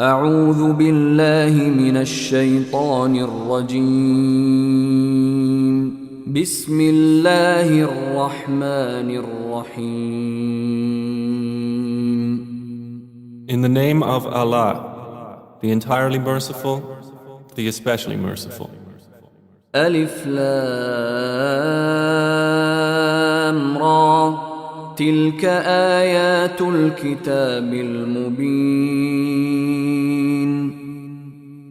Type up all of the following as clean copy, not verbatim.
أعوذ بالله من الشيطان الرجيم. بسم الله الرحمن الرحيم. In the name of Allah, the entirely merciful, the especially merciful. ألف لام را تلك آيات الكتاب المبين.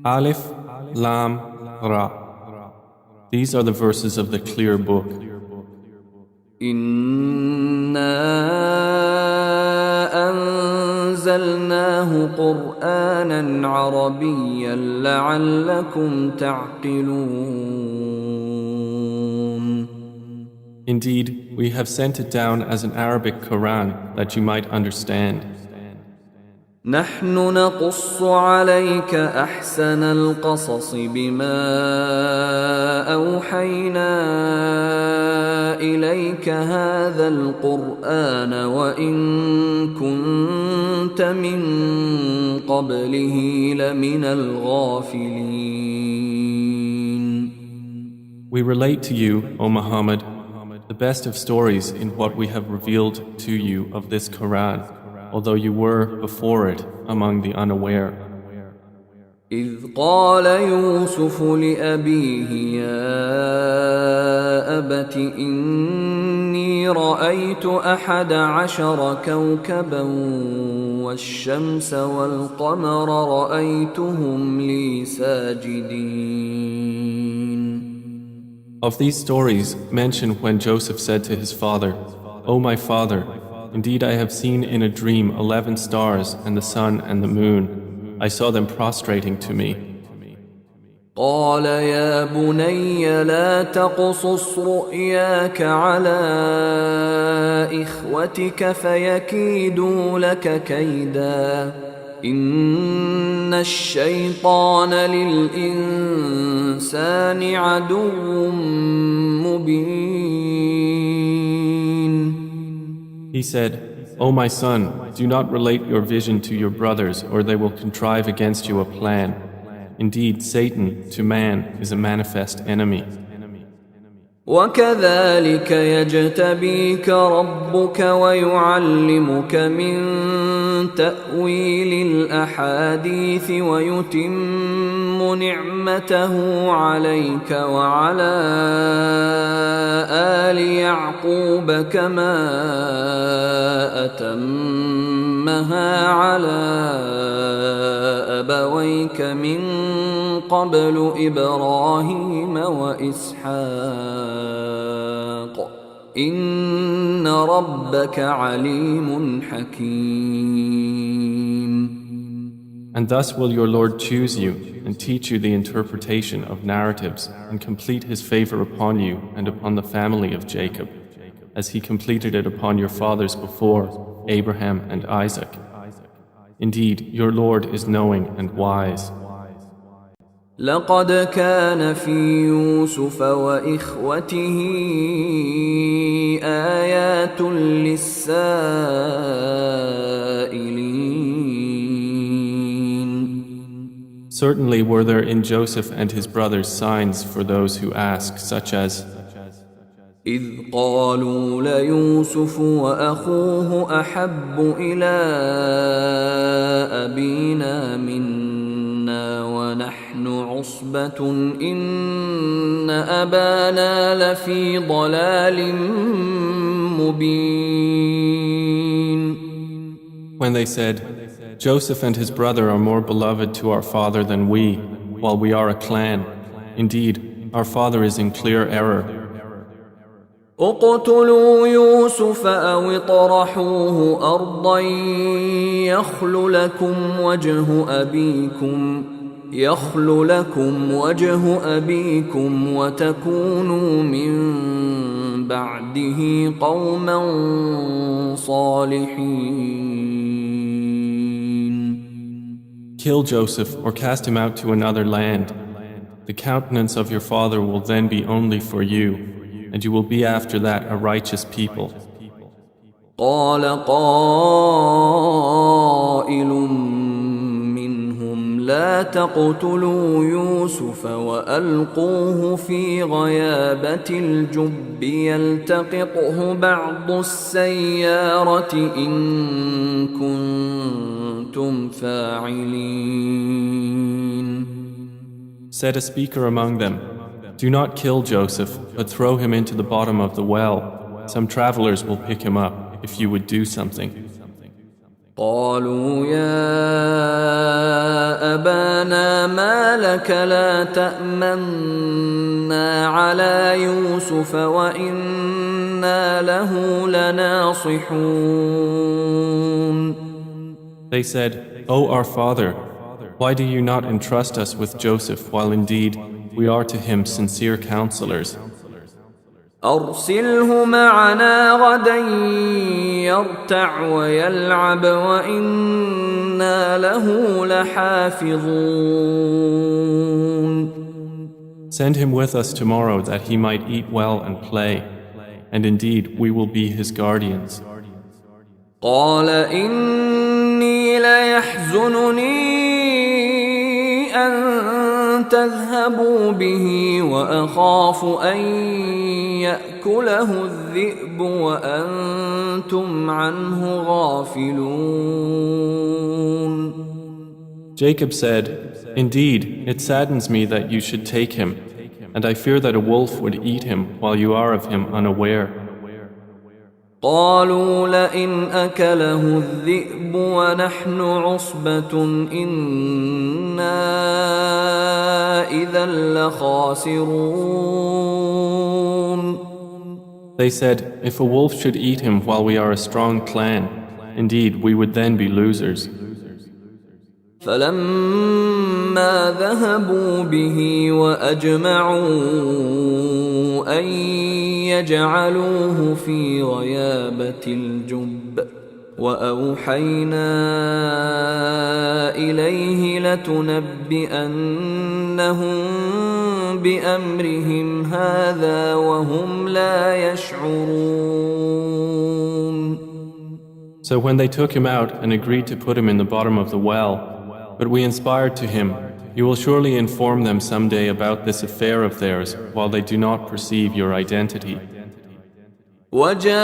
Alif, Lam, Ra. These are the verses of the clear book. إنا أنزلناه قرآنا عربيا لعلكم تعقلون. Indeed, we have sent it down as an Arabic Quran that you might understand. نحن نقص عليك أحسن القصص بما أوحينا إليك هذا القرآن وإن كنت من قبله لمن الغافلين. We relate to you, O Muhammad, the best of stories in what we have revealed to you of this Quran, although you were before it among the unaware. إذ قال يوسف لأبيه يا أبت إني رأيت 11 كوكبا والشمس والقمر رأيتهم لي ساجدين. Of these stories, mention when Joseph said to his father, O my father, indeed I have seen in a dream 11 stars and the sun and the moon. I saw them prostrating to me. قال يا بني لا تقصص رؤياك على إخوتك فيكيدوا لك كيدا إن الشيطان للإنسان عدو مبين. He said, O my son, do not relate your vision to your brothers or they will contrive against you a plan. Indeed, Satan to man is a manifest enemy. وكذلك يجتبيك ربك ويعلمك من تأويل الأحاديث ويتم نعمته عليك وعلى آل يعقوب كما أتمها على أبويك من قبل إبراهيم وإسحاق إن ربك عليم حكيم. And thus will your Lord choose you and teach you the interpretation of narratives and complete his favor upon you and upon the family of Jacob, as he completed it upon your fathers before, Abraham and Isaac. Indeed, your Lord is knowing and wise. لقد كان في يوسف وإخوته آيات للسائلين. Certainly were there in Joseph and his brothers signs for those who ask, such as إذ قالوا ليوسف وأخوه أحب إلى أبينا منا ونحن عصبة إن أبانا لفي ضلال مبين. When they said, Joseph and his brother are more beloved to our father than we, while we are a clan. Indeed, our father is in clear error. اقتلوا يوسف أو اطرحوه أرضا يخل لكم وجه أبيكم وتكونوا من بعده قوما صالحين. Kill Joseph or cast him out to another land. The countenance of your father will then be only for you, and you will be after that a righteous people. قال قائل لا تقتلوا يوسف وألقوه في غيابة الجب يلتقطه بعض السيارة إن كنتم فاعلين. Said a speaker among them, "Do not kill Joseph, but throw him into the bottom of the well. Some travelers will pick him up if you would do something." قالوا يا أبانا ما لك لا تأمنا على يوسف وإنا له لناصحون. They said, "O our father, why do you not entrust us with Joseph while indeed we are to him sincere counselors? أرسله معنا غدا يرتع ويلعب وإنا له لحافظون. Send him with us tomorrow that he might eat well and play, and indeed we will be his guardians." قال إني ليحزنني أن تذهبوا به وأخاف أن يأكله الذئب وأنتم عنه غافلون. Jacob said, "Indeed, it saddens me that you should take him, and I fear that a wolf would eat him while you are of him unaware." قالوا لئن أكله الذئب ونحن عصبة إنا إذا لخاسرون. They said, "If a wolf should eat him while we are a strong clan, indeed we would then be losers." فلما ذهبوا به وأجمعوا أن يجعلوه في غيابة الجب وأوحينا إليه لتنبئنهم بأمرهم هذا وهم لا يشعرون. So when they took him out and agreed to put him in the bottom of the well, but we inspired to him, "You will surely inform them someday about this affair of theirs while they do not perceive your identity." وجاءوا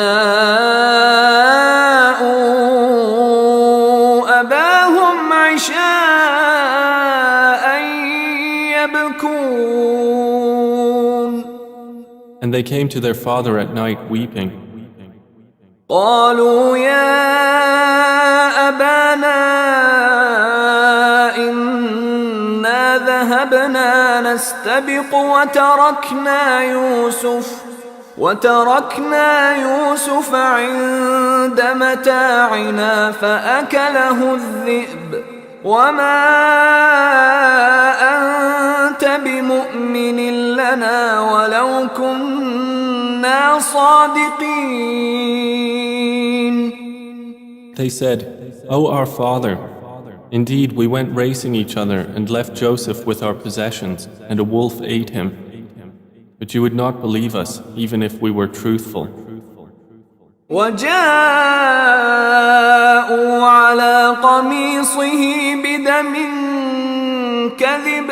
أباهم عشاء يبكون. And they came to their father at night weeping. قالوا يا أبانا إنا ذهبنا نستبق وتركنا يوسف عند متاعنا فأكله الذئب وما أنت بمؤمن لنا ولو كنا صادقين. They said, "O our father, indeed we went racing each other and left Joseph with our possessions, and a wolf ate him. But you would not believe us, even if we were truthful." وجاءوا على قميصه بدم كذب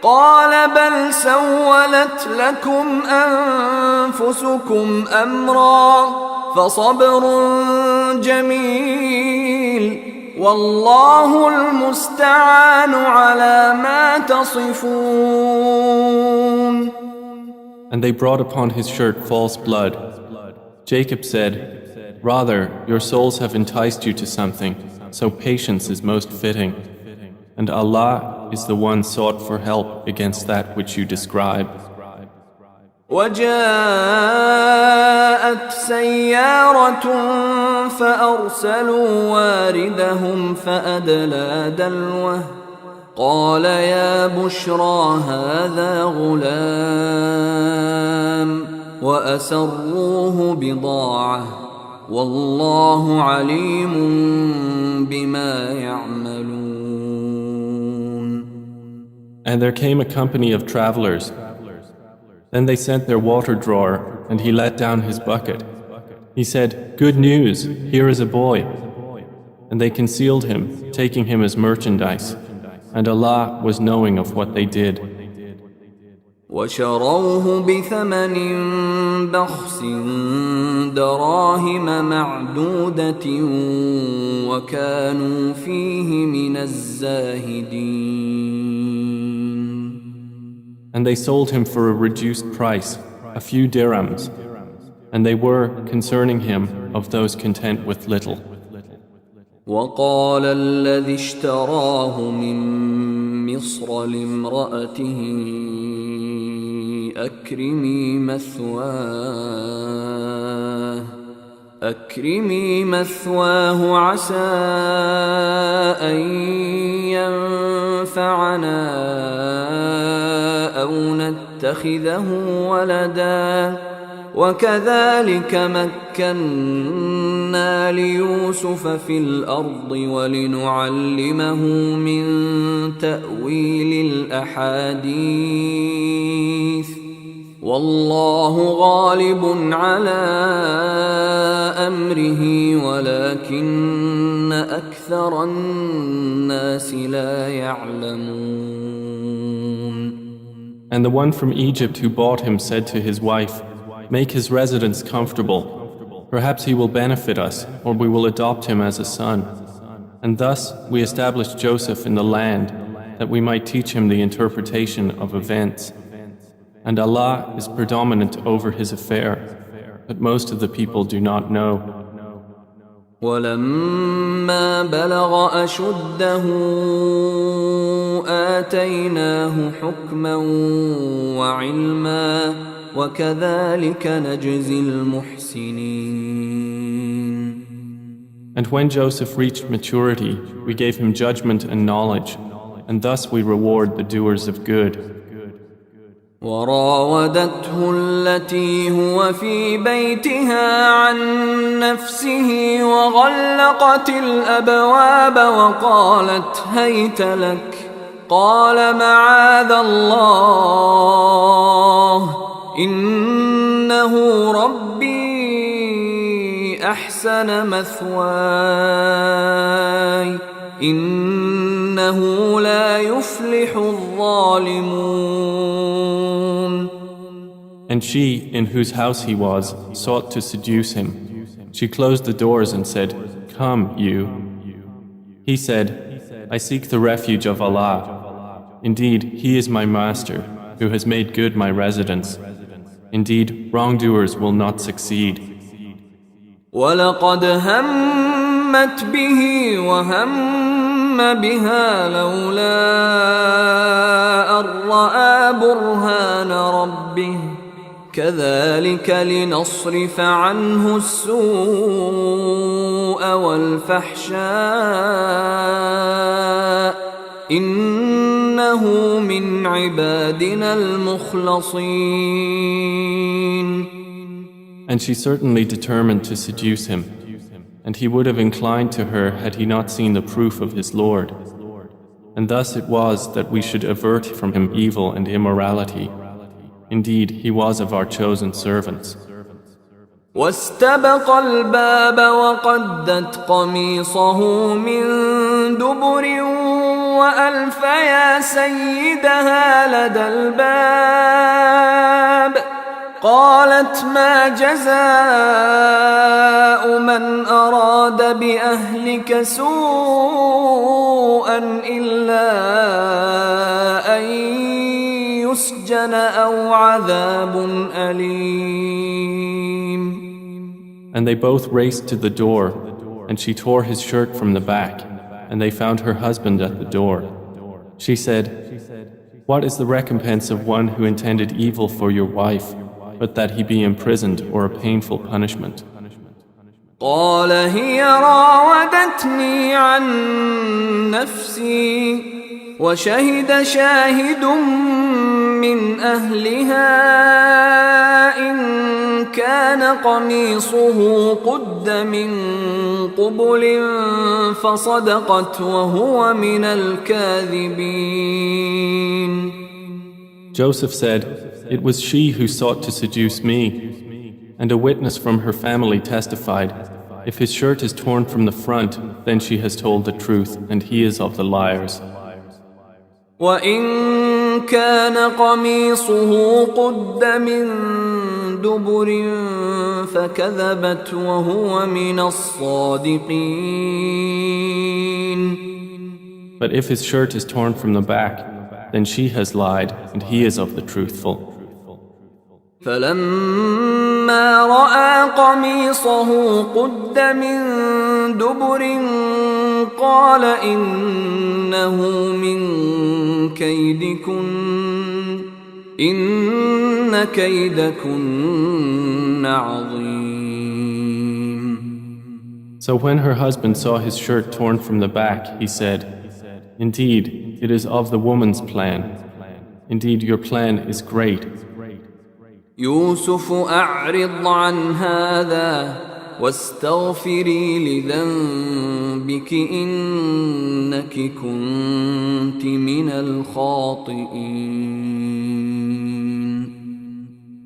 قال بل سولت لكم أنفسكم أمرا فصبر جميل والله المستعان على ما تصفون. And they brought upon his shirt false blood. Jacob said, "Rather, your souls have enticed you to something, so patience is most fitting. And Allah is the one sought for help against that which you describe." وجاءت سيارة فأرسلوا واردهم فأدلى دلوه قال يا بشرى هذا غلام وأسروه بضاعة والله عليم بما يعملون. And there came a company of travelers. Then they sent their water drawer, and he let down his bucket. He said, "Good news, here is a boy." And they concealed him, taking him as merchandise. And Allah was knowing of what they did. وشروه بثمن بخس دراهم معدودة وكانوا فيه من الزاهدين. And they sold him for a reduced price, a few dirhams, and they were, concerning him, of those content with little. وقال الذي اشتراه من مصر لامرأته أكرمي مثواه عسى أن ينفعنا أو نتخذه ولدا وكذلك مكنا ليوسف في الأرض ولنعلمه من تأويل الأحاديث والله غالب على أمره ولكن أكثر الناس لا يعلمون. And the one from Egypt who bought him said to his wife, "Make his residence comfortable. Perhaps he will benefit us, or we will adopt him as a son." And thus we established Joseph in the land, that we might teach him the interpretation of events. And Allah is predominant over his affair, but most of the people do not know. ولما بلغ أشده آتيناه حكما وعلما وكذلك نجزي المحسنين. And when Joseph reached maturity, we gave him judgment and knowledge, and thus we reward the doers of good. وراودته التي هو في بيتها عن نفسه وغلقت الأبواب وقالت هيت لك قال معاذ الله إنه ربي أحسن مثواي إنه لا يفلح الظالمون. And she, in whose house he was, sought to seduce him. She closed the doors and said, "Come, you." He said, "I seek the refuge of Allah. Indeed, He is my master, who has made good my residence. Indeed, wrongdoers will not succeed." وَلَقَدْ هَمَّتْ بِهِ وَهَمَّ بِهَا لَوْلَا أَن رَّأَىٰ بُرْهَانَ رَبِّهِ كَذَلِكَ لِنَصْرِفَ عَنْهُ السُّوءَ وَالْفَحْشَاءَ إِنَّهُ مِنْ عِبَادِنَا الْمُخْلَصِينَ. And she certainly determined to seduce him, and he would have inclined to her had he not seen the proof of his Lord. And thus it was that we should avert from him evil and immorality. Indeed, he was of our chosen servants. واستبق الباب وقدت قميصه من دبر وألف يا سيدها لدى الباب قالت ما جزاء من أراد بأهلك سوءا إلا أن يسجن أو عذاب أليم. And they both raced to the door, and she tore his shirt from the back, and they found her husband at the door. She said, "What is the recompense of one who intended evil for your wife, but that he be imprisoned or a painful punishment?" قال هي راودتني عن نفسي وشهد شاهد من أهلها إن كان قميصه قد من قبل فصدقت وهو من الكاذبين. Joseph said, "It was she who sought to seduce me." And a witness from her family testified, "If his shirt is torn from the front, then she has told the truth, and he is of the liars." وإن كان قميصه قد من دبر فكذبت وهو من الصادقين. But if his shirt is torn from the back, then she has lied and he is of the truthful. فلما رأى قميصه قد من دبر قال إنه من كيدكن إن كيدكن عظيم. So when her husband saw his shirt torn from the back, he said, "Indeed, it is of the woman's plan. Indeed, your plan is great." يوسف أعرض عن هذا واستغفري لذنبك إنك كنت من الخاطئين.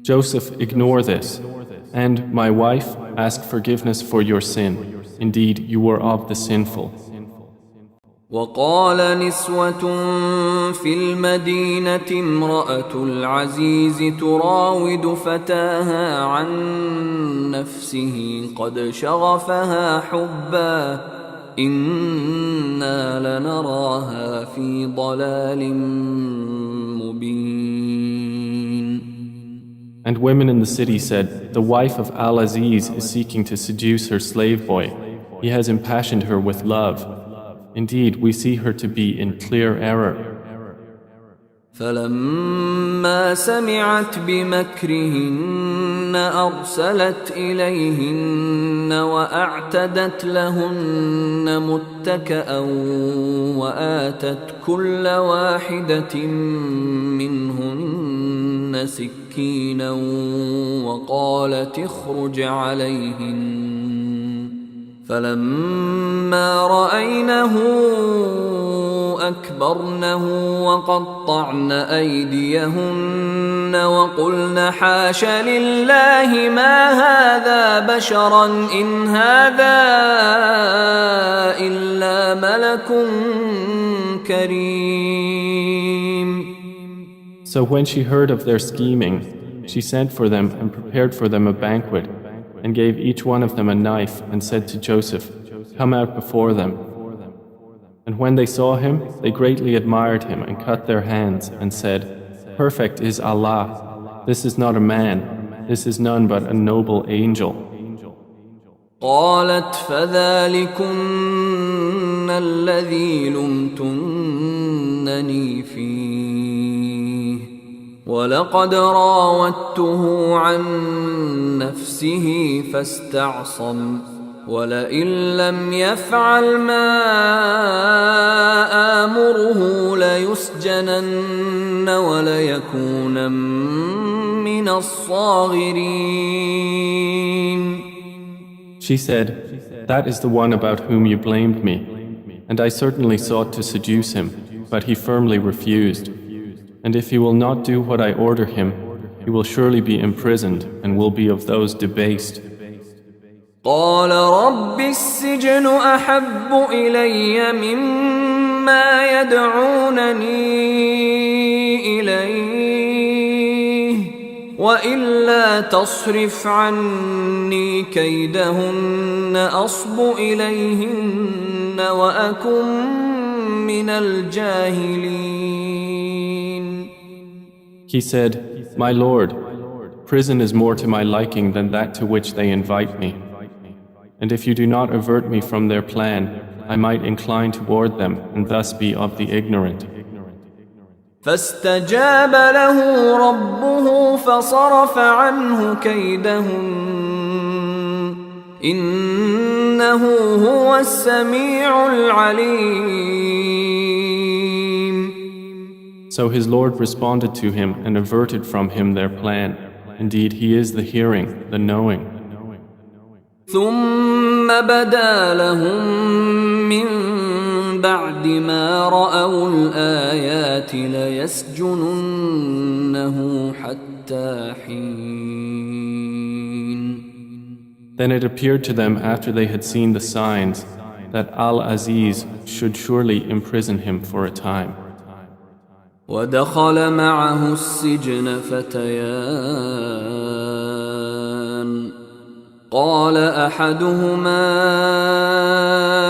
Joseph, ignore this, and my wife, ask forgiveness for your sin. Indeed, you were of the sinful. وقال نسوة في المدينة امرأة العزيز تراود فتاها عن نفسه قد شغفها حبا إنا لنراها في ضلال مبين. And women in the city said, the wife of Al-Aziz is seeking to seduce her slave boy. He has impassioned her with love. Indeed, we see her to be in clear error. فلما سمعت بمكرهن أرسلت إليهن وأعتدت لهن متكأ وآتت كل واحدة منهن سكينا وقالت اخرج عليهن فلما رأينه أكبرنه وقطعن أيديهن وقلن حاش لله ما هذا بشرا إن هذا إلا ملك كريم. So when she heard of their scheming, she sent for them and prepared for them a banquet, and gave each one of them a knife and said to Joseph, "Come out before them." And when they saw him, they greatly admired him and cut their hands and said, "Perfect is Allah. This is not a man. This is none but a noble angel." قالت فذلكن الذي لمتنني فيه ولقد راودته عن نفسه فاستعصم ولئن لم يفعل ما آمره ليسجنن وليكون من الصاغرين. She said, "That is the one about whom you blamed me, and I certainly sought to seduce him, but he firmly refused. And if he will not do what I order him, he will surely be imprisoned and will be of those debased." قال رب السجن أحب إلي مما يدعونني إليه وإلا تصرف عني كيدهن أصب إليهن وأكن من الجاهلين. He said, "My Lord, prison is more to my liking than that to which they invite me. And if you do not avert me from their plan, I might incline toward them and thus be of the ignorant." فاستجاب له ربه فصرف عنه كيدهن إنه هو السميع العليم. So his Lord responded to him and averted from him their plan. Indeed, he is the hearing, the knowing. ثم بدا لهم من بعد ما رأوا الآيات ليسجننه حتى حين. Then it appeared to them after they had seen the signs that Al-Aziz should surely imprison him for a time. ودخل معه السجن فتيان قال أحدهما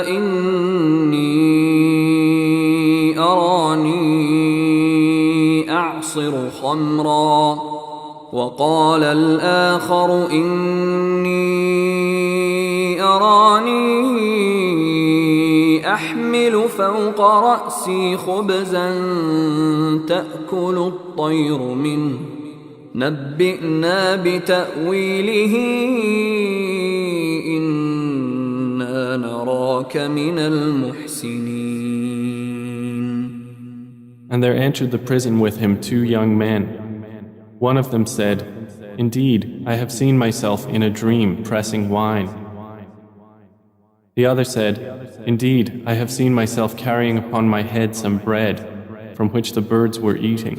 إني أراني أعصر خمرا وقال الآخر إني أراني أحمل فوق رأسي خبزا تأكل الطير منه نبئنا بتأويله إنا نراك من المحسنين. And there entered the prison with him 2 young men. One of them said, "Indeed, I have seen myself in a dream pressing wine." The other said, "Indeed, I have seen myself carrying upon my head some bread from which the birds were eating.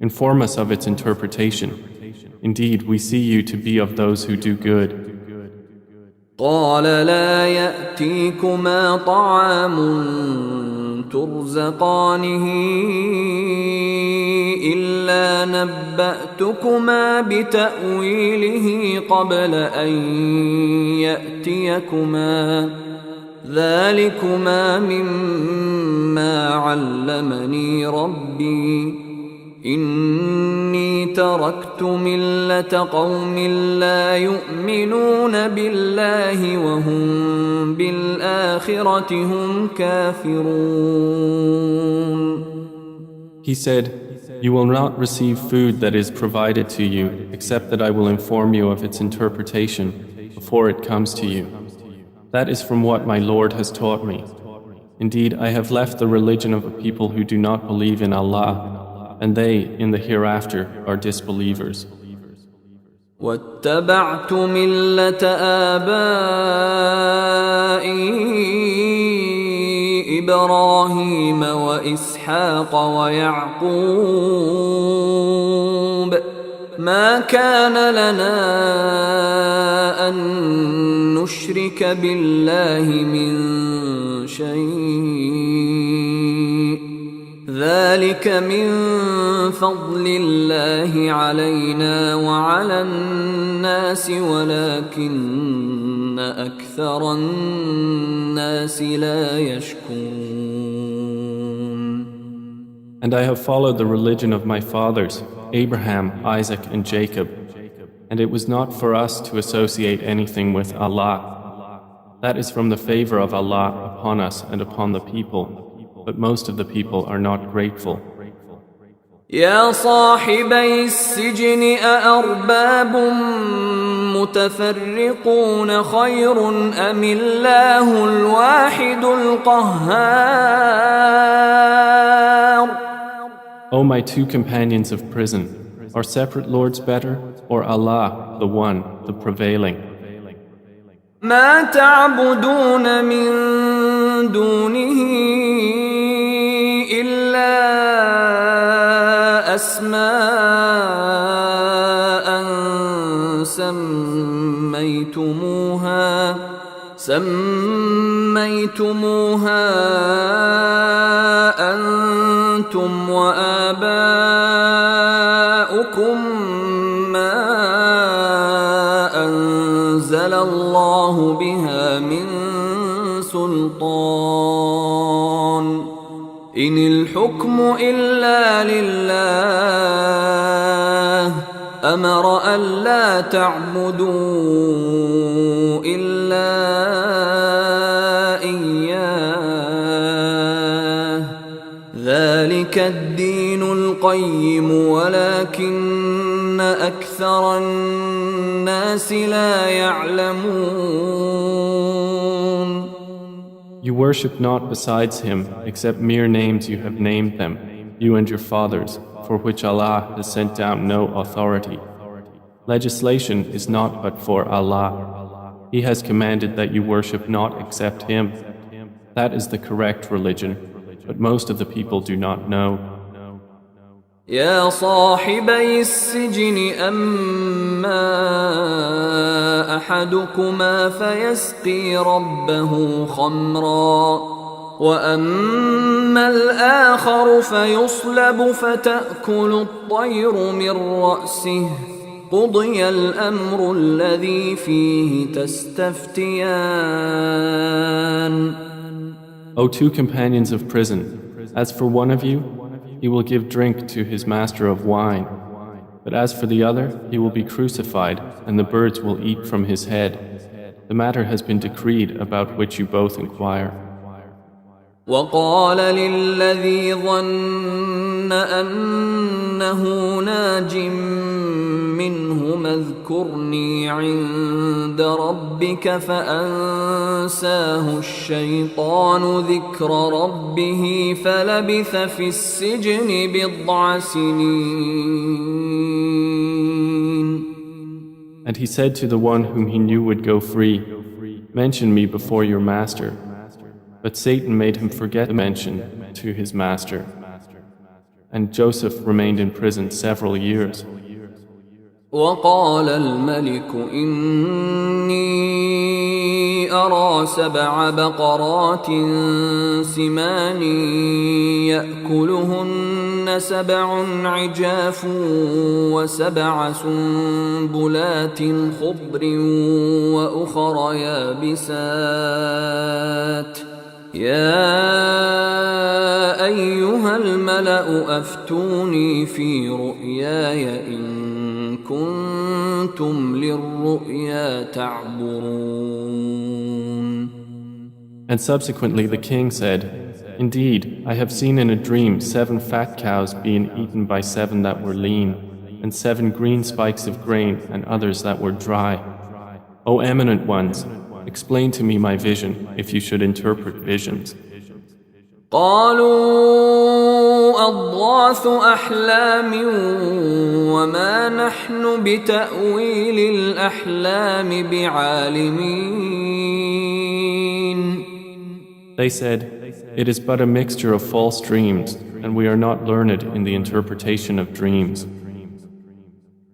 Inform us of its interpretation. Indeed, we see you to be of those who do good." قال لا يأتيكما طعام ترزقانه إلا نبأتكما بتأويله قبل أن يأتيكما ذلكما مما علمني ربي إني تركت ملة قوم لا يؤمنون بالله وهم بالآخرة هم كافرون. He said, "You will not receive food that is provided to you except that I will inform you of its interpretation before it comes to you. That is from what my Lord has taught me. Indeed, I have left the religion of a people who do not believe in Allah, and they, in the hereafter, are disbelievers." واتبعت ملة آبائي إبراهيم وإسحاق ويعقوب ما كان لنا أن نشرك بالله من شيء ذلك من فضل الله علينا وعلى الناس ولكن أكثر الناس لا يشكرون. And I have followed the religion of my fathers, Abraham, Isaac, and Jacob, and it was not for us to associate anything with Allah. That is from the favor of Allah upon us and upon the people, but most of the people are not grateful. يا صاحبي السجن أأرباب متفرقون خير أم الله الواحد القهار. O my 2 companions of prison, are separate lords better, or Allah, the one, the prevailing? ما تعبدون من دونه إلا أسماء سميتموها أنتم وآباؤكم ما أنزل الله بها من سلطان إن الحكم إلا لله أمر ألا تعبدوا إلا إياه ذلك الدين القيم ولكن أكثر الناس لا يعلمون. You worship not besides him except mere names you have named them, you and your fathers, for which Allah has sent down no authority. Legislation is not but for Allah. He has commanded that you worship not except Him. That is the correct religion, but most of the people do not know. يا صاحبي السجن أما أحدكما فيسقي ربه خمرا وأما الآخر فيصلب فتأكل الطير من رأسه قضي الأمر الذي فيه تستفتيان. O two companions of prison, as for one of you, he will give drink to his master of wine. But as for the other, he will be crucified, and the birds will eat from his head. The matter has been decreed about which you both inquire. وقال للذي ظن أنه ناج منهما اذكرني عند ربك فأنساه الشيطان ذكر ربه فلبث في السجن بضع سنين. And he said to the one whom he knew would go free, "Mention me before your master." But Satan made him forget mention to his master. And Joseph remained in prison several years. وقال الملك إني أرى 7 بقرات سمان يأكلهن 7 عجاف و7 سنبلات خضر وأخر يابسات يا أيها الملأ أفتوني في رؤياي إن كنتم للرؤيا تعبرون. And subsequently the king said, "Indeed, I have seen in a dream 7 fat cows being eaten by 7 that were lean, and 7 green spikes of grain and others that were dry. O eminent ones, explain to me my vision if you should interpret visions." قالوا أضغاث أحلام وما نحن بتأويل الأحلام بعالمين. They said, "It is but a mixture of false dreams, and we are not learned in the interpretation of dreams."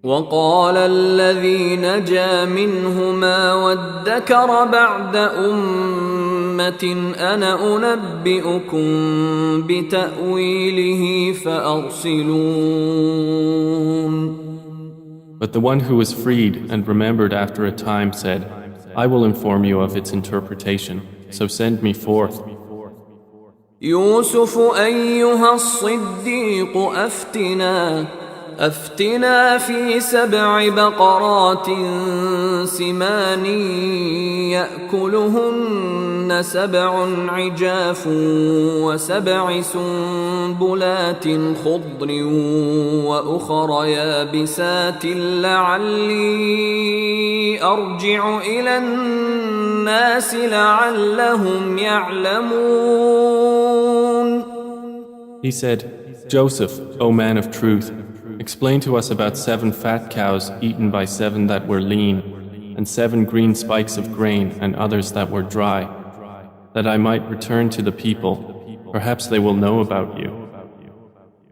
وقال الذي نجا منهما وادكر بعد أمة أنا أنبئكم بتأويله فأرسلون. But the one who was freed and remembered after a time said, "I will inform you of its interpretation, so send me forth." يوسف أيها الصديق أفتنا في 7 بقرات سمان يأكلهن 7 عجاف و7 سنبلات خضر وأخر يابسات لعلي أرجع إلى الناس لعلهم يعلمون. He said, "Joseph, O man of truth, explain to us about 7 fat cows eaten by 7 that were lean, and 7 green spikes of grain and others that were dry, that I might return to the people. Perhaps they will know about you."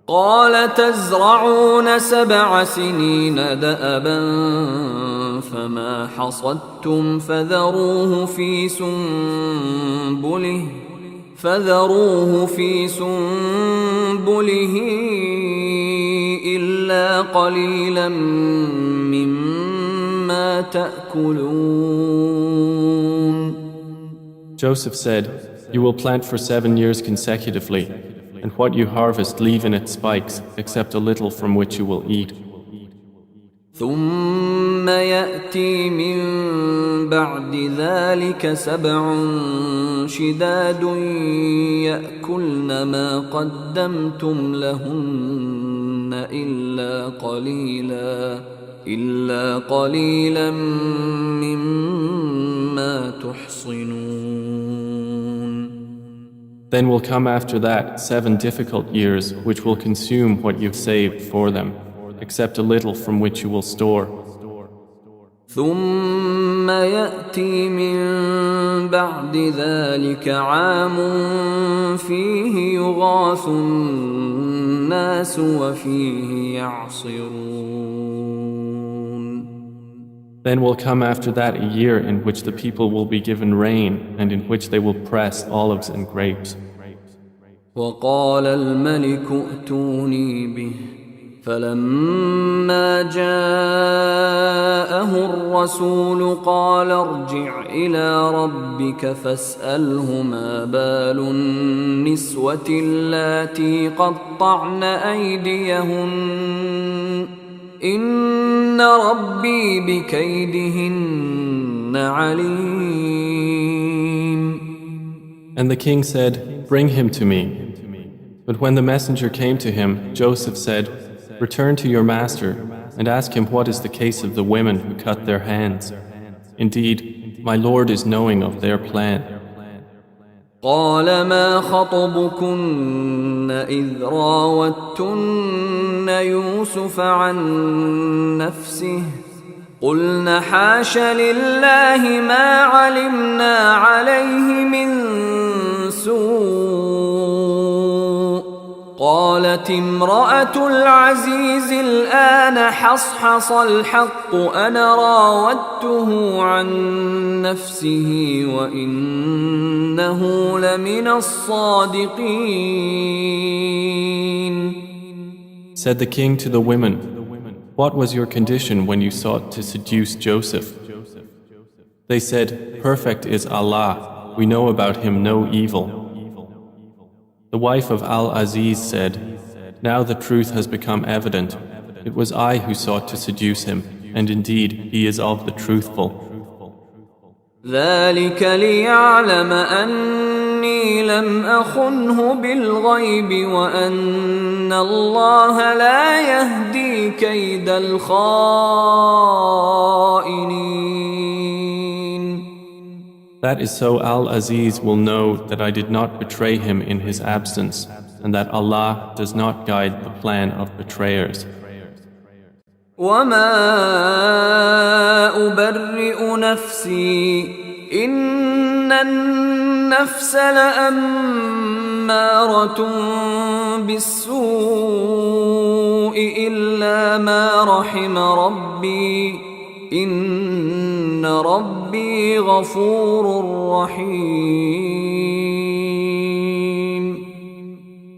قال تزرعون 7 سنين دأبا فما حصدتم فذروه في سنبله إلا قليلا مما تأكلون. Joseph said, "You will plant for 7 years consecutively, and what you harvest leave in its spikes, except a little from which you will eat. ثم يأتي من بعد ذلك 7 شداد يأكلن ما قدمتم لهن إلا قليلا مما تحصنون. Then will come after that 7 difficult years which will consume what you've saved for them, except a little from which you will store. ثم يأتي من بعد ذلك عام فيه يغاث الناس وفيه يعصرون. Then will come after that a year in which the people will be given rain and in which they will press olives and grapes. وقال الملك ائتوني به فلما جاءه الرسول قال ارجع إلى ربك فاسأله ما بال النسوة اللاتي قطعن أيديهن إن ربي بكيدهن عليم. And the king said, "Bring him to me." But when the messenger came to him, Joseph said, "Return to your master and ask him what is the case of the women who cut their hands. Indeed, my Lord is knowing of their plan." قال ما خطبكن إذ راوتن يوسف عن نفسه قلن حاش لله ما علمنا عليه من سوء قالت امرأة العزيز الآن حصحص الحق أنا راودته عن نفسه وإنه لمن الصادقين. Said the king to the women, "What was your condition when you sought to seduce Joseph?" They said, "Perfect is Allah, we know about him no evil." The wife of Al-Aziz said, "Now the truth has become evident. It was I who sought to seduce him, and indeed he is of the truthful." ذلك ليعلم أني لم أخنه بالغيب وأن الله لا يهدي كيد الخائنين. That is so Al-Aziz will know that I did not betray him in his absence, and that Allah does not guide the plan of betrayers. وما أبرئ نفسي إن النفس لأمارة بالسوء إلا ما رحم ربي إن ربي غفور رحيم.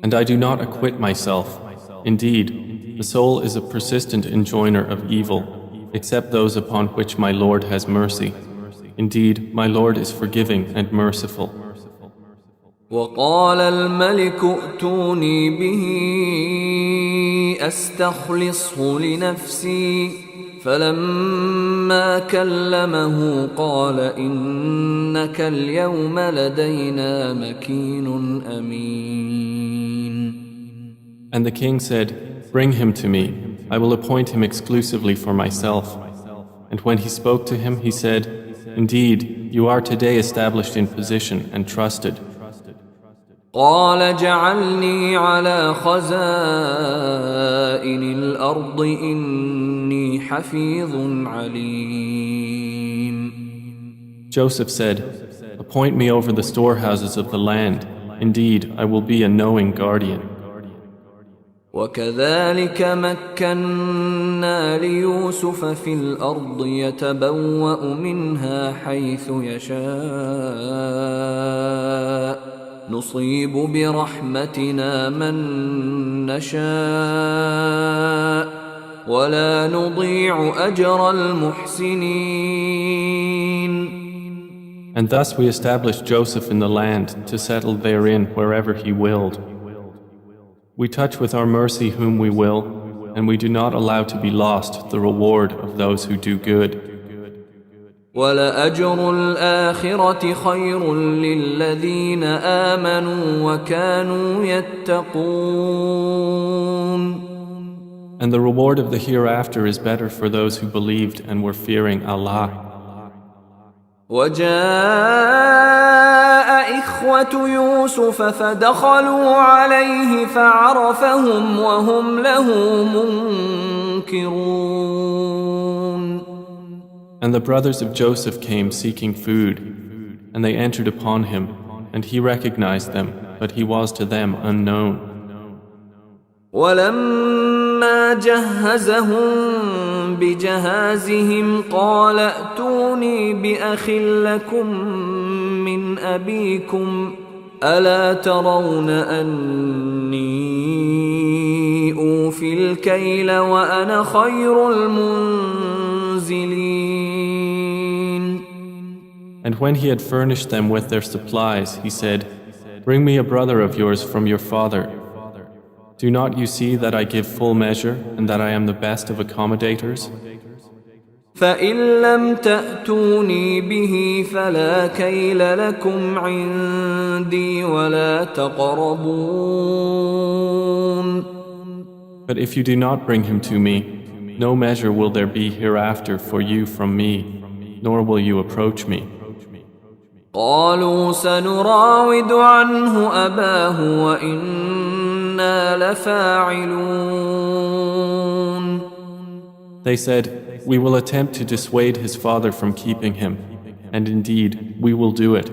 And I do not acquit myself. Indeed, the soul is a persistent enjoiner of evil, except those upon which my Lord has mercy. Indeed, my Lord is forgiving and merciful. وقال الملك ائتوني به أستخلصه لنفسي فلما كلمه قال إنك اليوم لدينا مكين أمين. And the king said, "Bring him to me. I will appoint him exclusively for myself." And when he spoke to him, he said, "Indeed, you are today established in position and trusted." قال جعلني على خزائن الأرض إني حفيظ عليم. Joseph said, "Appoint me over the storehouses of the land. Indeed, I will be a knowing guardian." وكذلك مكنا ليوسف في الأرض يتبوأ منها حيث يشاء نصيب برحمتنا من نشاء ولا نضيع أجر المحسنين. And thus we established Joseph in the land to settle therein wherever he willed. We touch with our mercy whom we will, and we do not allow to be lost the reward of those who do good. وَلَأَجْرُ الْآخِرَةِ خَيْرٌ لِلَّذِينَ آمَنُوا وَكَانُوا يَتَّقُونَ. And the reward of the hereafter is better for those who believed and were fearing Allah. وَجَاءَ إِخْوَةُ يُوسُفَ فَدَخَلُوا عَلَيْهِ فَعَرَفَهُمْ وَهُمْ لَهُ مُنكِرُونَ. And the brothers of Joseph came seeking food, and they entered upon him, and he recognized them, but he was to them unknown. وَلَمَّا جَهَّزَهُم بجهازهم قال ائتوني بأخ لكم من أبيكم ألا ترون أني أوفي الكيل وأنا خير المنزلين. And when he had furnished them with their supplies, he said, "Bring me a brother of yours from your father. Do not you see that I give full measure and that I am the best of accommodators? فإن لم تأتوني به فلا كيل لكم عندي ولا تقربون." But if you do not bring him to me, no measure will there be hereafter for you from me, nor will you approach me. قالوا سنراود عنه أباه وإنا لفاعلون. They said, "We will attempt to dissuade his father from keeping him, and indeed we will do it."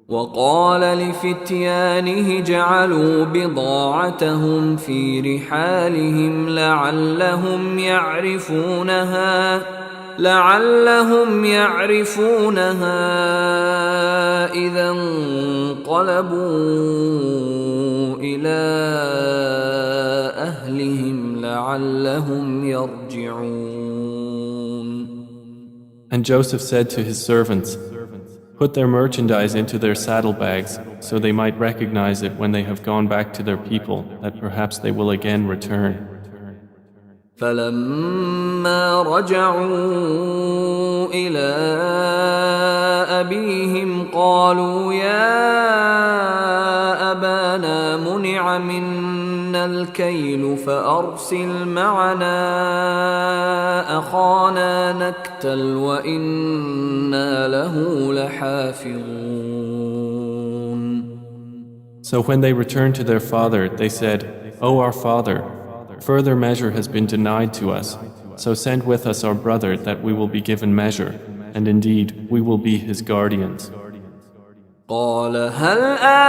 وقال لفتيانه جعلوا بضاعتهم في رحالهم لعلهم يعرفونها إذا انقلبوا إلى أهلهم لعلهم يرجعون. And Joseph said to his servants, "Put their merchandise into their saddlebags, so they might recognize it when they have gone back to their people, that perhaps they will again return." فلما رجعوا إلى أبيهم قالوا يا أبانا منع منا الكيل فأرسل معنا أخانا نكتل وإنا له لحافظون. So when they returned to their father, they said, "O our father, further measure has been denied to us, so send with us our brother that we will be given measure, and indeed we will be his guardians." قال هل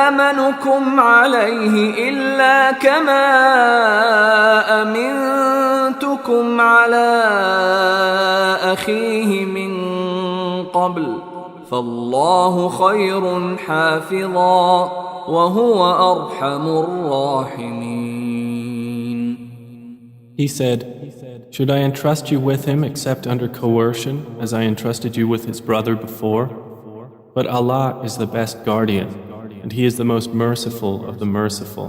آمنكم عليه إلا كما أمنتكم على أخيه من قبل فالله خير حافظا وهو أرحم الراحمين. He said, "Should I entrust you with him except under coercion, as I entrusted you with his brother before? But Allah is the best guardian, and He is the most merciful of the merciful."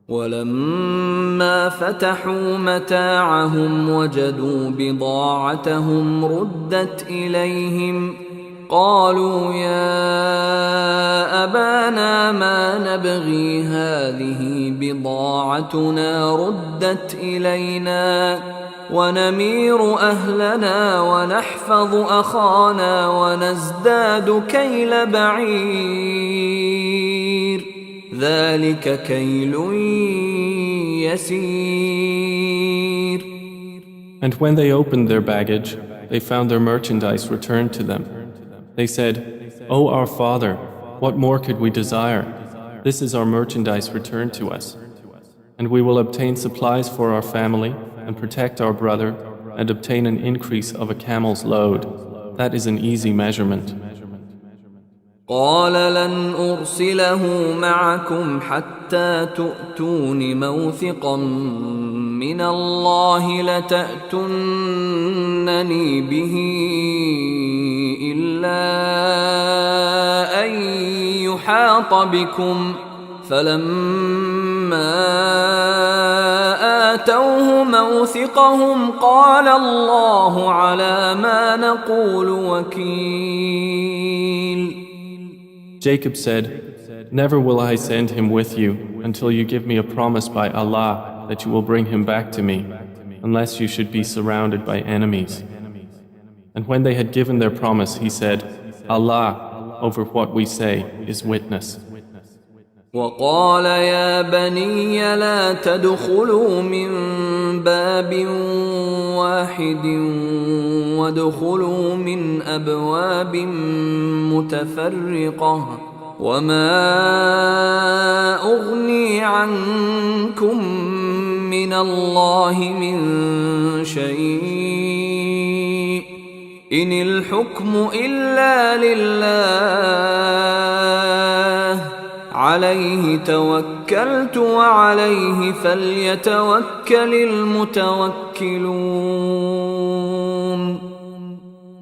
ولما فتحوا متاعهم وجدوا بضاعتهم ردت إليهم قالوا يا أبانا ما نبغي هذه بضاعتنا ردت إلينا ونمير أهلنا ونحفظ أخانا ونزداد كيل بعير ذلك كيل يسير. And when they opened their baggage, they found their merchandise returned to them. They said, "O our father, what more could we desire? This is our merchandise returned to us. And we will obtain supplies for our family and protect our brother and obtain an increase of a camel's load. That is an easy measurement." قال لن أرسله معكم حتى تؤتون موثقا من الله لتأتونني به إلا أن يحاط بكم فلما آتوه موثقهم قال الله على ما نقول وكيل. Jacob said, "Never will I send him with you until you give me a promise by Allah that you will bring him back to me, unless you should be surrounded by enemies." And when they had given their promise, he said, "Allah, over what we say, is witness." وقال يا بني لا تدخلوا من باب واحد وادخلوا من أبواب متفرقة وما أغني عنكم من الله من شيء إن الحكم إلا لله عليه توكلت وعليه فليتوكل المتوكلون.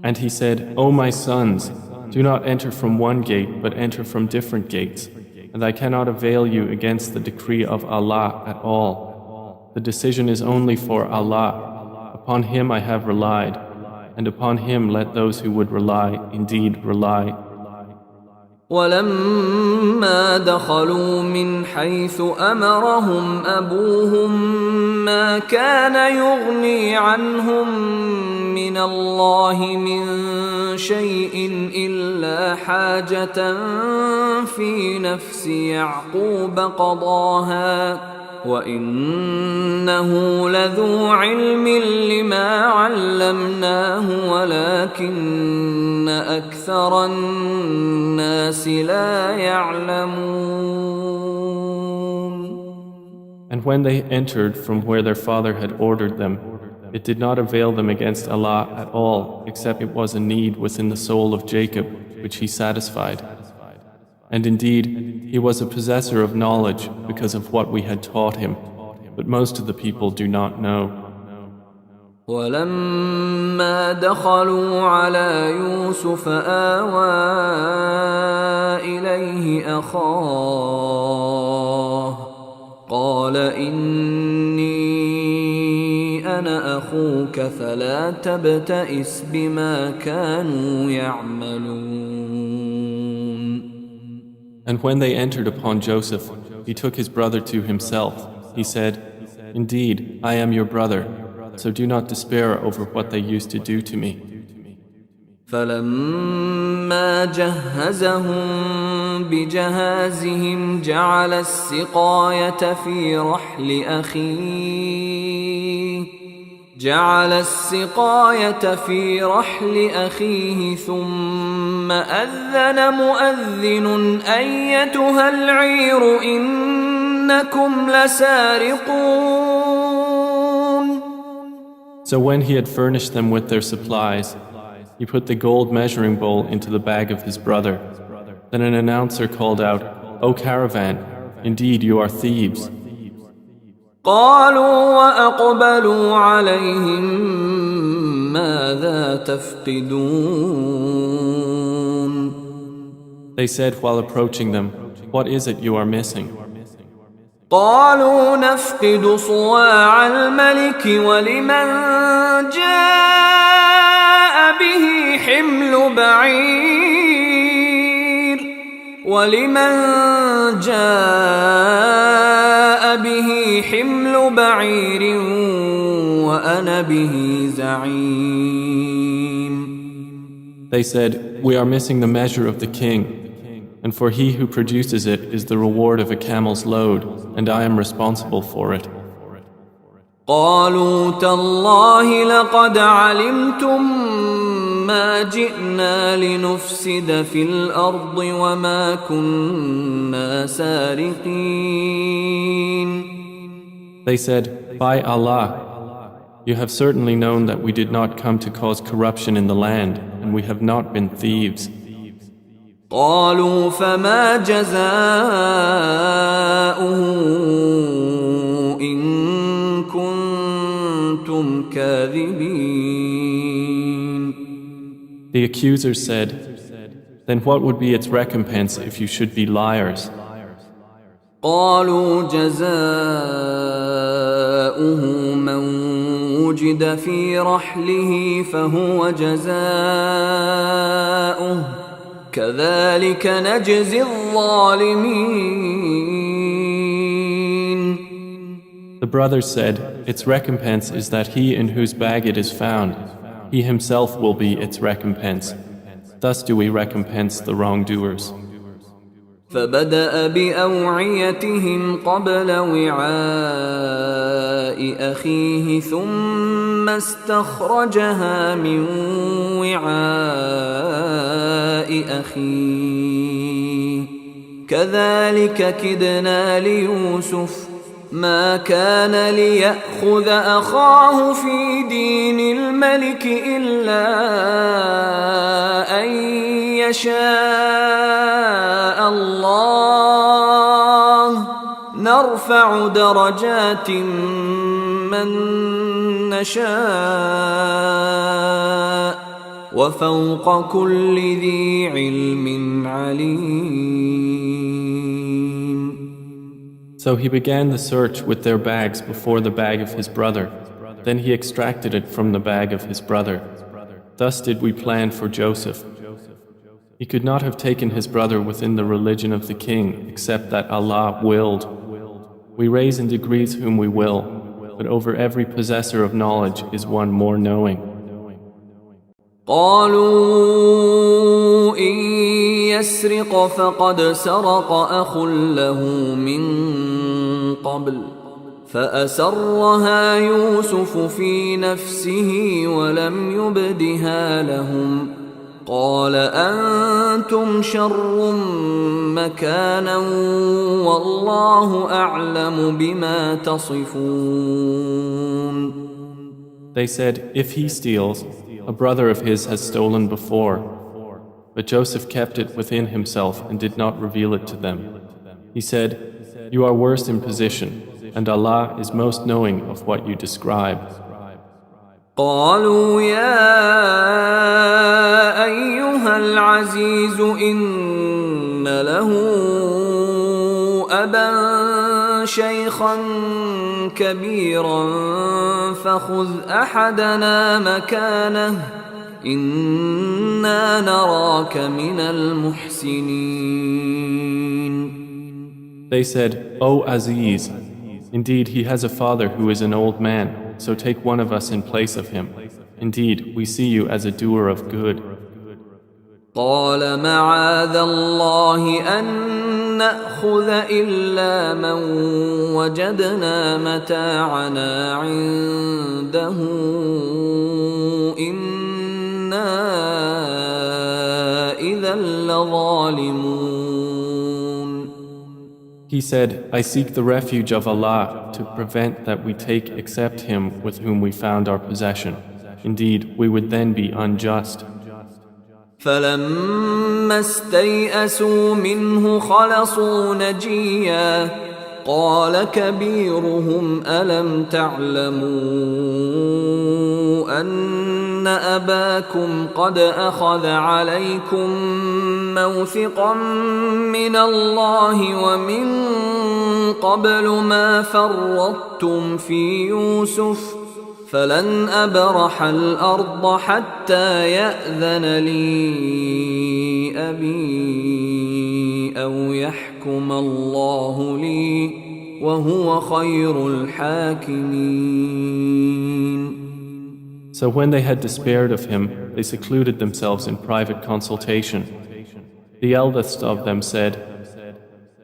And he said, O my sons, do not enter from one gate, but enter from different gates. And I cannot avail you against the decree of Allah at all. The decision is only for Allah. Upon Him I have relied, and upon Him let those who would rely indeed rely. ولما دخلوا من حيث أمرهم أبوهم ما كان يغني عنهم من الله من شيء إلا حاجة في نفس يعقوب قضاها وإنه لذو علم لما علمناه ولكن أكثر الناس لا يعلمون. And when they entered from where their father had ordered them, it did not avail them against Allah at all, except it was a need within the soul of Jacob, which He satisfied. And indeed, he was a possessor of knowledge because of what we had taught him, but most of the people do not know. ولما دخلوا على يوسف آوى إليه أخاه قال إني أنا أخوك فلا تبتئس بما كانوا يعملون. And when they entered upon Joseph, he took his brother to himself. He said, Indeed, I am your brother, so do not despair over what they used to do to me. فلما جهزهم بجهازهم جعل السقاية في رحل أخيه ثم أذن مؤذن أيتها العير إنكم لسارقون. So when he had furnished them with their supplies, he put the gold measuring bowl into the bag of his brother. Then an announcer called out, O caravan, indeed you are thieves. قالوا وأقبلوا عليهم ماذا تفقدون. They said while approaching them, What is it you are missing? قالوا نفقد صواع الملك ولمن جاء به حمل بعير وأنا به زعيم. They said, We are missing the measure of the king, and for he who produces it is the reward of a camel's load, and I am responsible for it. قالوا تالله لقد علمتم ما جئنا لنفسد في الأرض وما كنا سارقين. They said, By Allah, you have certainly known that we did not come to cause corruption in the land, and we have not been thieves. قالوا فما جزاؤه إن كنتم كاذبين. The accusers said, Then what would be its recompense if you should be liars? قالوا جزاؤه من وجد في رحله فهو جزاؤه كذلك نجزي الظالمين. The brothers said, Its recompense is that he in whose bag it is found, he himself will be its recompense. Thus do we recompense the wrongdoers. فبدأ بأوعيتهم قبل وعاء أخيه ثم استخرجها من وعاء أخيه كذلك كدنا ليوسف ما كان ليأخذ أخاه في دين الملك إلا أن يشاء الله نرفع درجات من نشاء وفوق كل ذي علم عليم. So he began the search with their bags before the bag of his brother. Then he extracted it from the bag of his brother. Thus did we plan for Joseph. He could not have taken his brother within the religion of the king except that Allah willed. We raise in degrees whom we will, but over every possessor of knowledge is one more knowing. قالوا إن يسرق فقد سرق أخ له من قبل فأسرها يوسف في نفسه ولم يبدها لهم قال أنتم شر مكانا والله أعلم بما تصفون. They said, if he steals, a brother of his has stolen before. But Joseph kept it within himself and did not reveal it to them. He said, you are worse in position, and Allah is most knowing of what you describe. قالوا يا أيها العزيز إن له أبا شيخا كبيرا فخذ أحدنا مكانه إنا نراك من المحسنين. They said, O Aziz, indeed he has a father who is an old man, so take one of us in place of him. Indeed, we see you as a doer of good. قال معاذ الله أن نأخذ إلا من وجدنا متاعنا عنده إنا إذا لظالمون. He said, I seek the refuge of Allah to prevent that we take except him with whom we found our possession. Indeed, we would then be unjust. فلما استيئسوا منه خلصوا نجيا قال كبيرهم ألم تعلموا أن أباكم قد أخذ عليكم موثقا من الله ومن قبل ما فرطتم في يوسف فلن أبرح الأرض حتى يأذن لي أبي أو يحكم الله لي وهو خير الحاكمين. So when they had despaired of him, they secluded themselves in private consultation. The eldest of them said,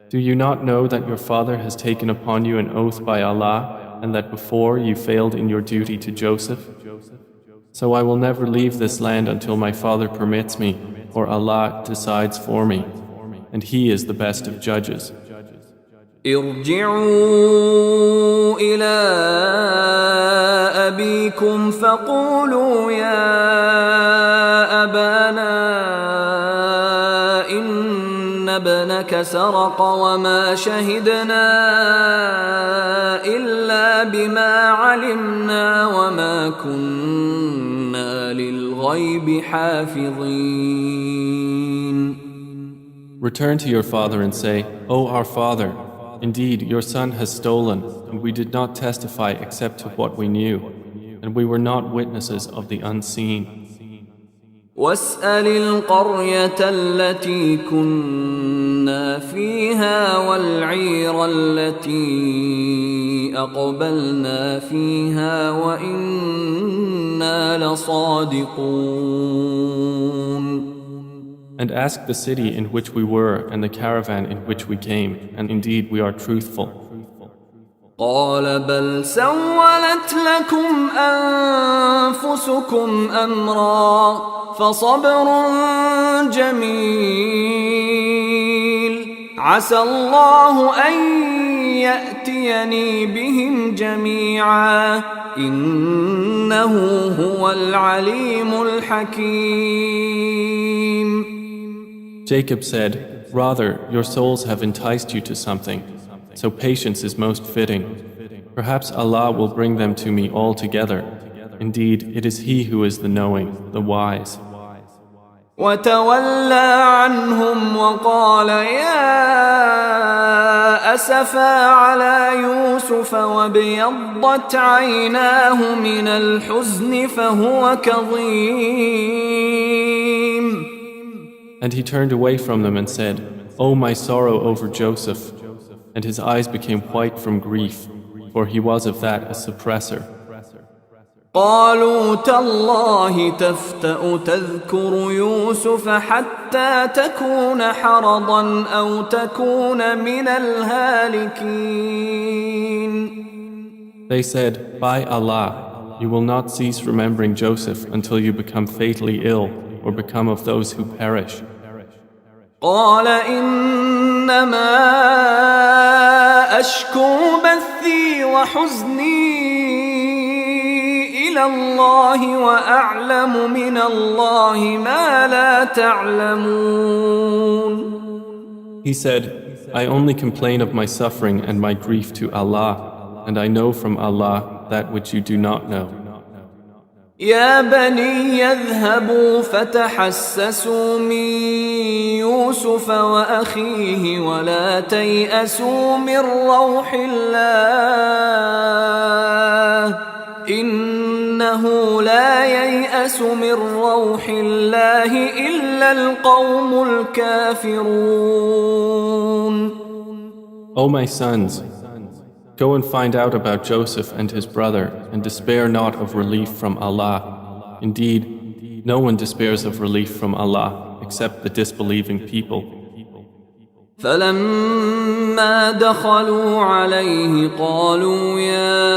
do you not know that your father has taken upon you an oath by Allah and that before you failed in your duty to Joseph? So I will never leave this land until my father permits me, or Allah decides for me, and He is the best of judges. ارجعوا إلى أبيكم فقولوا يا أبانا إن ابنك سرق وما شهدنا إلا بما علمنا وما كنا للغيب حافظين. Return to your father and say, O our father, indeed your son has stolen, and we did not testify except to what we knew, and we were not witnesses of the unseen. واسأل القرية التي كنا فيها والعير التي أقبلنا فيها وإنا لصادقون. And ask the city in which we were and the caravan in which we came, and indeed we are truthful. قال بل سولت لكم أنفسكم أمرا فصبر جميل عسى الله أن يأتيني بهم جميعا إنه هو العليم الحكيم. Jacob said, "Rather, your souls have enticed you to something, so patience is most fitting. Perhaps Allah will bring them to me all together. Indeed, it is He who is the knowing, the wise." وتولى عنهم وقال يا أسفا على يوسف وابيضت عيناه من الحزن فهو كظيم. And he turned away from them and said, "Oh, my sorrow over Joseph." And his eyes became white from grief, for he was of that a suppressor. قالوا تالله تفتأ تذكر يوسف حتى تكون حرضا أو تكون من الهالكين. They said, "By Allah, you will not cease remembering Joseph until you become fatally ill or become of those who perish." قال إنما أشكو بثي وحزني إلى الله وأعلم من الله ما لا تعلمون. He said, "I only complain of my suffering and my grief to Allah, and I know from Allah that which you do not know." يا بني يذهبوا فتحسسوا من يوسف وأخيه ولا تيأسوا من روح الله إنه لا ييأس من روح الله إلا القوم الكافرون. O my sons, go and find out about Joseph and his brother, and despair not of relief from Allah. Indeed, no one despairs of relief from Allah except the disbelieving people. فلما دخلوا عليه قالوا يا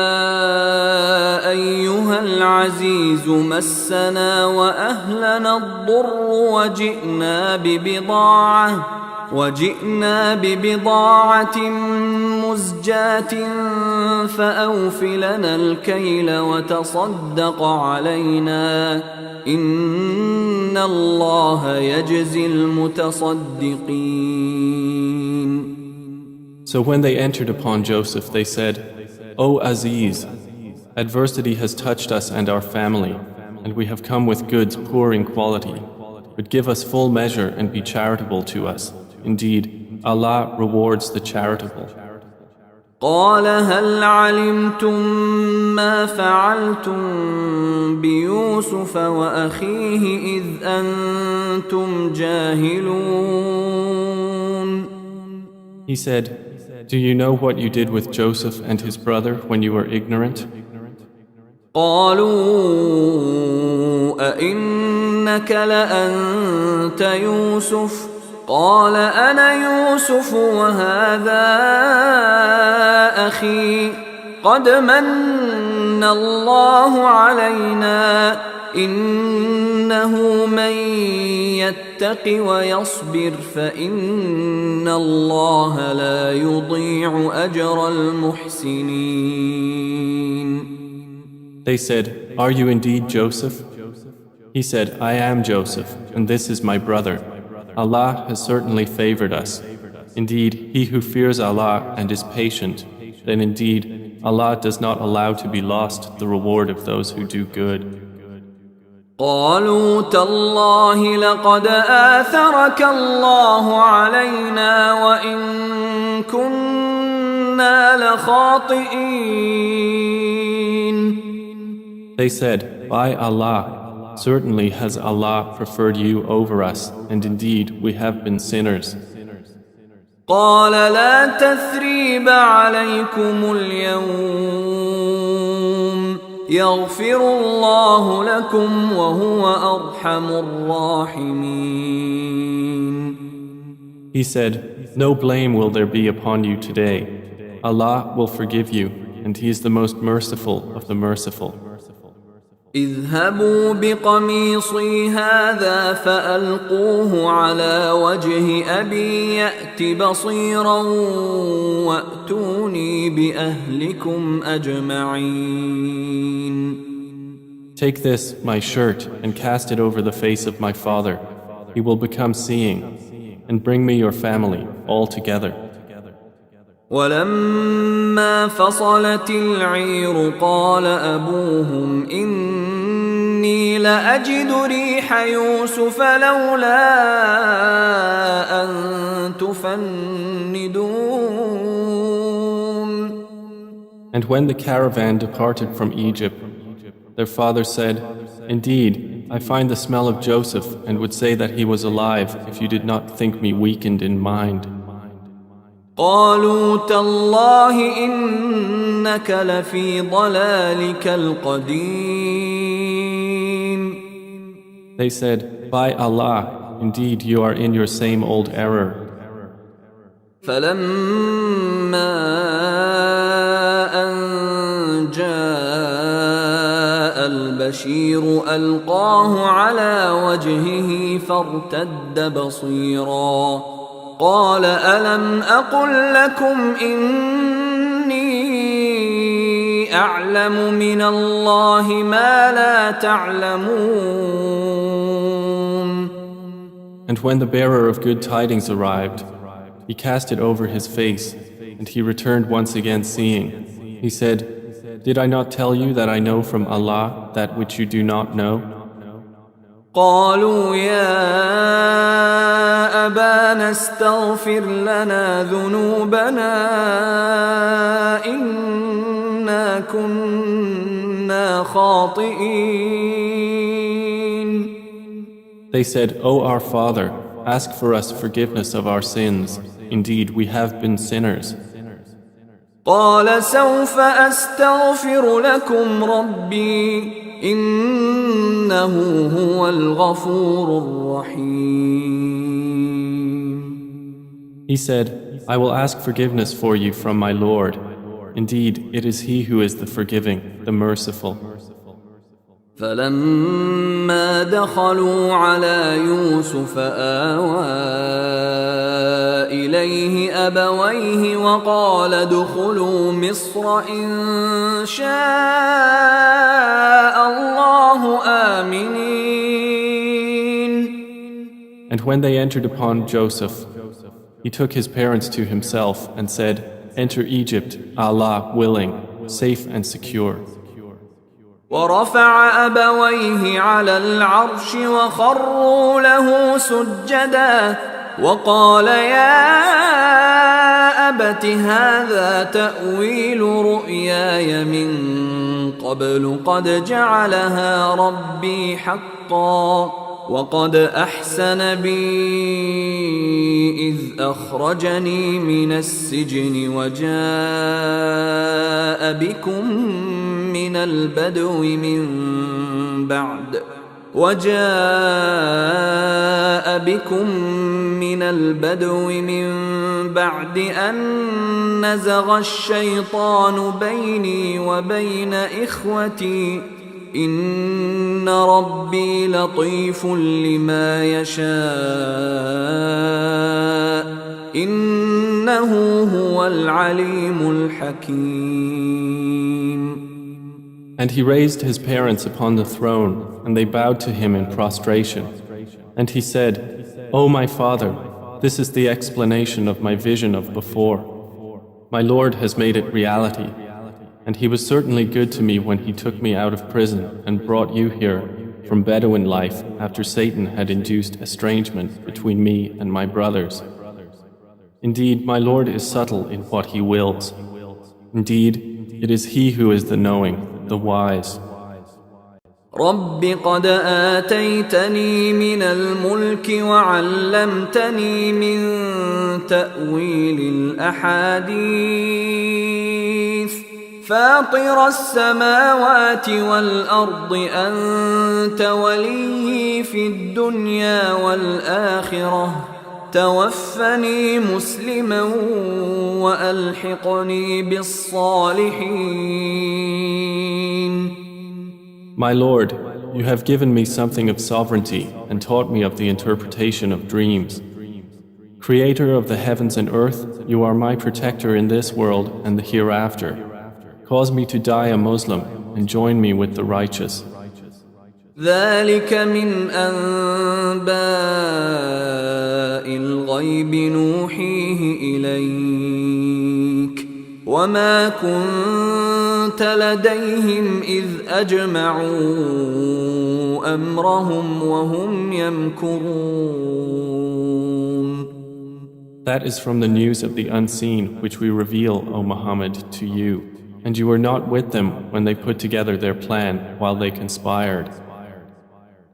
أيها العزيز مسنا وأهلنا الضر وجئنا ببضاعة مزجاة فأوف لنا الكيل وتصدق علينا إن الله يجزي المتصدقين. So when they entered upon Joseph, they said, "O Aziz, adversity has touched us and our family, and we have come with goods poor in quality. But give us full measure and be charitable to us. Indeed, Allah rewards the charitable." قال هل علمتم ما فعلتم بيوسف وأخيه إذ أنتم جاهلون. He said, "Do you know what you did with Joseph and his brother when you were ignorant?" قالوا أئنك لأنت يوسف قال أنا يوسف وهذا أخي قد من الله علينا إنه من يتق ويصبر فإن الله لا يضيع أجر المحسنين. They said, "Are you indeed Joseph?" He said, "I am Joseph, and this is my brother. Allah has certainly favored us. Indeed, he who fears Allah and is patient, then indeed Allah does not allow to be lost the reward of those who do good." قالوا تالله لقد آثرك الله علينا وإن كنا لخاطئين. They said, "By Allah, certainly has Allah preferred you over us, and indeed we have been sinners." قال لا تثريب عليكم اليوم يغفر الله لكم وهو أرحم الراحمين. He said, "No blame will there be upon you today. Allah will forgive you, and He is the most merciful of the merciful. اذهبوا بقميصي هذا فألقوه على وجه أبي يأت بصيرا وأتوني بأهلكم أجمعين. Take this, my shirt, and cast it over the face of my father. He will become seeing, and bring me your family all together. ولما فصلت العير قال أبوهم إني لأجد ريح يوسف لولا أن تفندون. And when the caravan departed from Egypt, their father said, Indeed, I find the smell of Joseph and would say that he was alive if you did not think me weakened in mind. قالوا تالله إنك لفي ضلالك القديم. They said, By Allah, indeed you are in your same old error. فلما أن جاء البشير ألقاه على وجهه فارتد بصيرا قال ألم أقل لكم إني أعلم من الله ما لا تعلمون. And when the bearer of good tidings arrived, he cast it over his face, and he returned once again seeing. He said, Did I not tell you that I know from Allah that which you do not know? قالوا يا أبانا استغفر لنا ذنوبنا إنا كنا خاطئين. They said, O our father, ask for us forgiveness of our sins. Indeed, we have been sinners. قال سوف أستغفر لكم ربي إنه هو الغفور الرحيم. He said, I will ask forgiveness for you from my Lord. Indeed, it is He who is the forgiving, the merciful. فلما دخلوا على يوسف آوى إليه أبويه وقال ادخلوا مصر إن شاء الله آمنين. And when they entered upon Joseph, he took his parents to himself and said, Enter Egypt, Allah willing, safe and secure. ورفع أبويه على العرش وخروا له سجدا وقال يا أبت هذا تأويل رؤياي من قبل قد جعلها ربي حقا وقد أحسن بي إذ أخرجني من السجن وجاء بكم من البدو من بعد أن نزغ الشيطان بيني وبين إخوتي إن ربي لطيف لما يشاء إنه هو العليم الحكيم. And he raised his parents upon the throne, and they bowed to him in prostration. And he said, O my father, this is the explanation of my vision of before. My Lord has made it reality. And he was certainly good to me when he took me out of prison and brought you here from Bedouin life after Satan had induced estrangement between me and my brothers. Indeed, my Lord is subtle in what he wills. Indeed, it is he who is the knowing, the wise. رب قد آتيتني من الملك وعلمتني من تأويل الأحاديث فاطر السماوات والأرض أنت ولي في الدنيا والآخرة توفني مسلما وألحقني بالصالحين. My Lord, you have given me something of sovereignty and taught me of the interpretation of dreams. Creator of the heavens and earth, you are my protector in this world and the hereafter. Cause me to die a Muslim and join me with the righteous. ذلك من أنباء الغيب نوحيه إليك وما كنت لديهم إذ أجمعوا أمرهم وهم يمكرون. That is from the news of the unseen which we reveal, O Muhammad, to you, and you were not with them when they put together their plan while they conspired.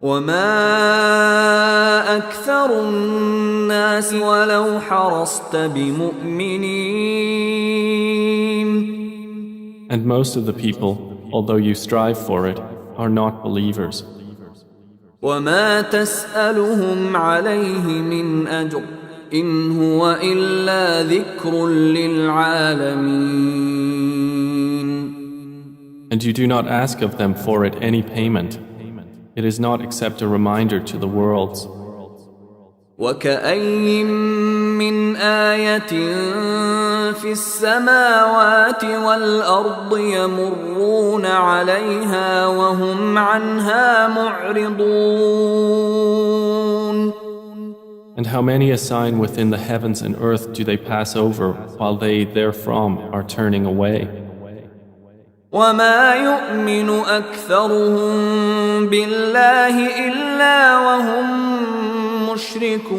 وما أكثر الناس ولو حرصت بمؤمنين. And most of the people, although you strive for it, are not believers. وما تسألهم عليه من أجر إن هو إلا ذكر للعالمين. And you do not ask of them for it any payment. It is not except a reminder to the worlds. وكأي من آية في السماوات والأرض يمرون عليها وهم عنها معرضون. And how many a sign within the heavens and earth do they pass over while they therefrom are turning away? وما يؤمن أكثرهم بالله إلا وهم مشركون.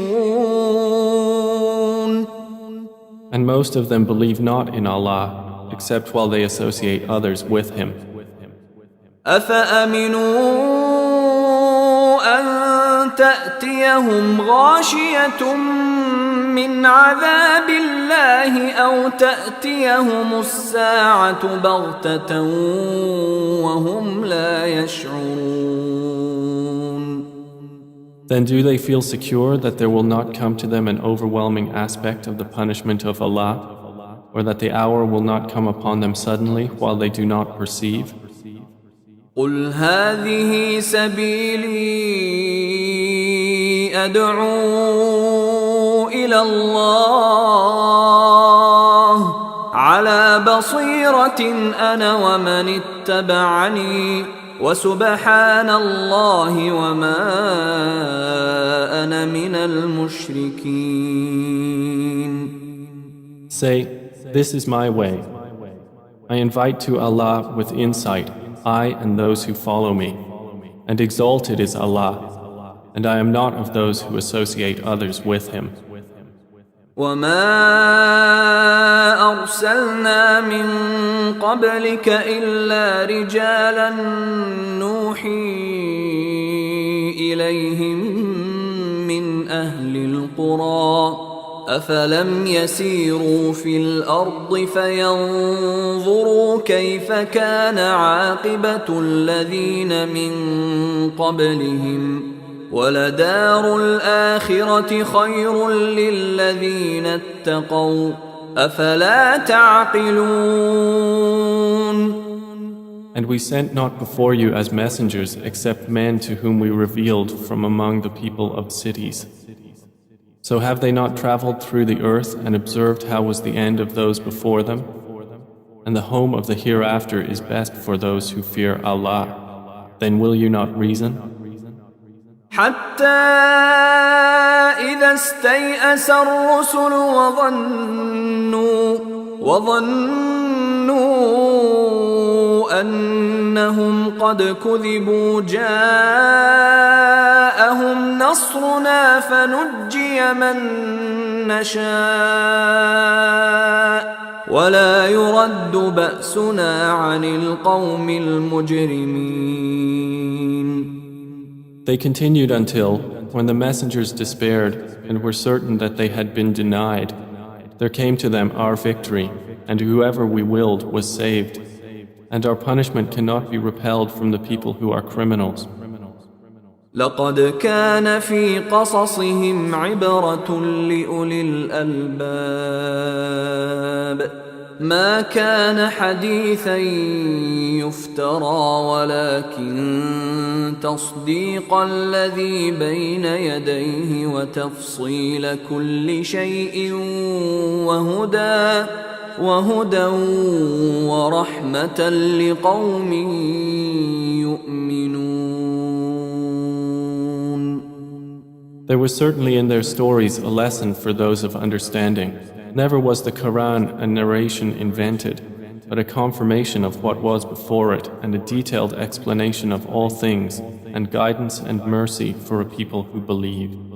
And most of them believe not in Allah except while they associate others with Him. أفأمنوا أن تأتيهم غاشية من عذاب الله أو تأتيهم الساعة بغتة وهم لا يشعرون. Then do they feel secure that there will not come to them an overwhelming aspect of the punishment of Allah, or that the hour will not come upon them suddenly while they do not perceive? قل هذه سبيلي أدعو إلى الله على بصيرة أنا ومن اتبعني وسبحان الله وما أنا من المشركين. Say, this is my way. I invite to Allah with insight, I and those who follow me, and exalted is Allah, and I am not of those who associate others with Him. وما أرسلنا من قبلك إلا رجالا نوحي إليهم من أهل القرى أفلم يسيروا في الأرض فينظروا كيف كان عاقبة الذين من قبلهم ولدار الآخرة خير للذين اتقوا أفلا تعقلون. And we sent not before you as messengers except men to whom we revealed from among the people of cities. So have they not traveled through the earth and observed how was the end of those before them? And the home of the hereafter is best for those who fear Allah. Then will you not reason? حتى إذا استيأس الرسل وظنوا أنهم قد كذبوا جاءهم نصرنا فنجي من نشاء ولا يرد بأسنا عن القوم المجرمين. They continued until, when the messengers despaired and were certain that they had been denied, there came to them our victory, and whoever we willed was saved, and our punishment cannot be repelled from the people who are criminals. لقد كان في قصصهم عبرة لأولي الألباب ما كان حديثا يفترى ولكن تصديق الذي بين يديه وتفصيل كل شيء وهدى ورحمة لقوم يؤمنون. There was certainly in their stories a lesson for those of understanding. Never was the Quran a narration invented, but a confirmation of what was before it and a detailed explanation of all things and guidance and mercy for a people who believe.